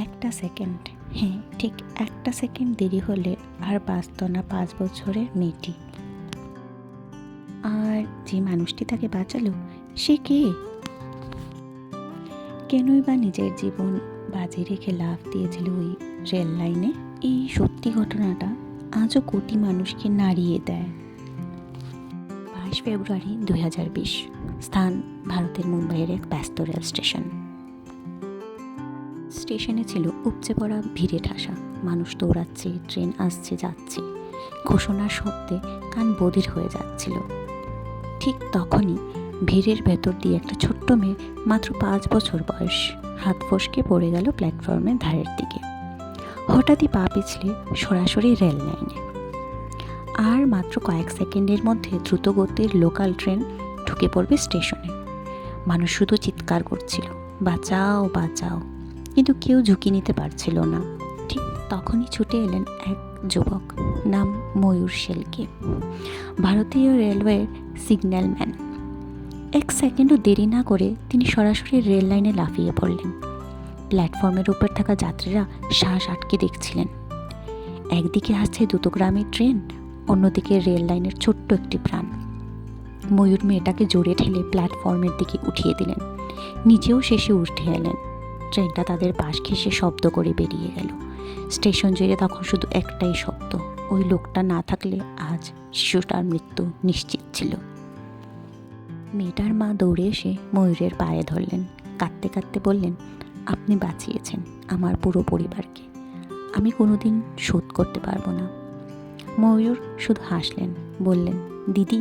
একটা সেকেন্ড, হ্যাঁ ঠিক একটা সেকেন্ড দেরি হলে আর বাঁচত না 5 বছরের মেয়েটি। আর যে মানুষটি তাকে বাঁচালো সে কে? কেনই বা নিজের জীবন বাজি রেখে লাফ দিয়েছিল ওই রেল লাইনে? এই সত্যি ঘটনাটা আজও কোটি মানুষকে নাড়িয়ে দেয়। 22 ফেব্রুয়ারি 2020, স্থান ভারতের মুম্বাইয়ের এক ব্যস্ত রেল স্টেশন। স্টেশনে ছিল উপচে পড়া ভিড়ে ঠাসা, মানুষ দৌড়াচ্ছে, ট্রেন আসছে যাচ্ছে, ঘোষণার শব্দে কান বধির হয়ে যাচ্ছিল। ঠিক তখনই ভিড়ের ভেতর দিয়ে একটা ছোট্ট মেয়ে, মাত্র 5 বছর বয়স, হাত ফসকে পড়ে গেল প্ল্যাটফর্মের ধারের দিকে। হঠাৎই পা পিছলে সরাসরি রেল লাইনে। আর মাত্র কয়েক সেকেন্ডের মধ্যে দ্রুতগতির লোকাল ট্রেন ঢুকে পড়বে স্টেশনে। মানুষ শুধু চিৎকার করছিল, বাঁচাও বাঁচাও, কিন্তু কেউ ঝুঁকি নিতে পারছিল না। ঠিক তখনই ছুটে এলেন এক যুবক, নাম ময়ূর শেলকে, ভারতীয় রেলওয়ের সিগন্যালম্যান। 1 সেকেন্ডও দেরি না করে তিনি সরাসরি রেল লাইনে লাফিয়ে পড়লেন। প্ল্যাটফর্মের উপর থাকা যাত্রীরা শ্বাস আটকে দেখছিলেন। একদিকে আসছে দ্রুতগামী ট্রেন, অন্যদিকে রেল লাইনের ছোট্ট একটি প্রাণ। ময়ূর মেয়েটাকে জোরে ঠেলে প্ল্যাটফর্মের দিকে উঠিয়ে দিলেন, নিজেও শেষে উঠে এলেন। ট্রেনটা তাদের পাশ ঘেঁষে শব্দ করে বেরিয়ে গেল। স্টেশন জুড়ে তখন শুধু একটাই শব্দ, ওই লোকটা না থাকলে আজ শিশুটার মৃত্যু নিশ্চিত ছিল। মেয়েটার মা দৌড়ে এসে ময়ূরের পায়ে ধরলেন, কাঁদতে কাঁদতে বললেন, আপনি বাঁচিয়েছেন আমার পুরো পরিবারকে, আমি কোনোদিন শোধ করতে পারবো না। ময়ূর শুধু হাসলেন, বললেন, দিদি,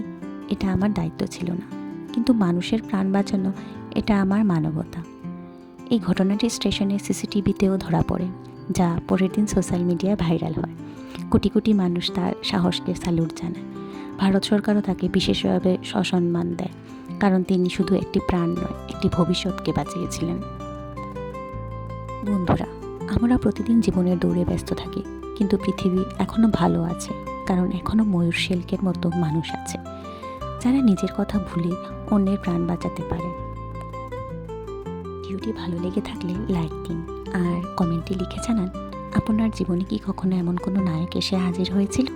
এটা আমার দায়িত্ব ছিল না, কিন্তু মানুষের প্রাণ বাঁচানো এটা আমার মানবতা। এই ঘটনাটি স্টেশনের সিসিটিভিতেও ধরা পড়ে, যা পরের দিন সোশ্যাল মিডিয়ায় ভাইরাল হয়। কোটি কোটি মানুষ তার সাহসকে স্যালুট জানায়। ভারত সরকারও তাকে বিশেষভাবে সসম্মান দেয়, কারণ তিনি শুধু একটি প্রাণ নয়, একটি ভবিষ্যৎকে বাঁচিয়েছিলেন। বন্ধুরা, আমরা প্রতিদিন জীবনের দৌড়ে ব্যস্ত থাকি, কিন্তু পৃথিবী এখনও ভালো আছে, কারণ এখনও ময়ূর শেলকের মতো মানুষ আছে যারা নিজের কথা ভুলে অন্যের প্রাণ বাঁচাতে পারে। ভিডিওটি ভালো লেগে থাকলে লাইক দিন, আর কমেন্টে লিখে জানান আপনার জীবনে কি কখনো এমন কোনো নায়ক এসে হাজির হয়েছিল।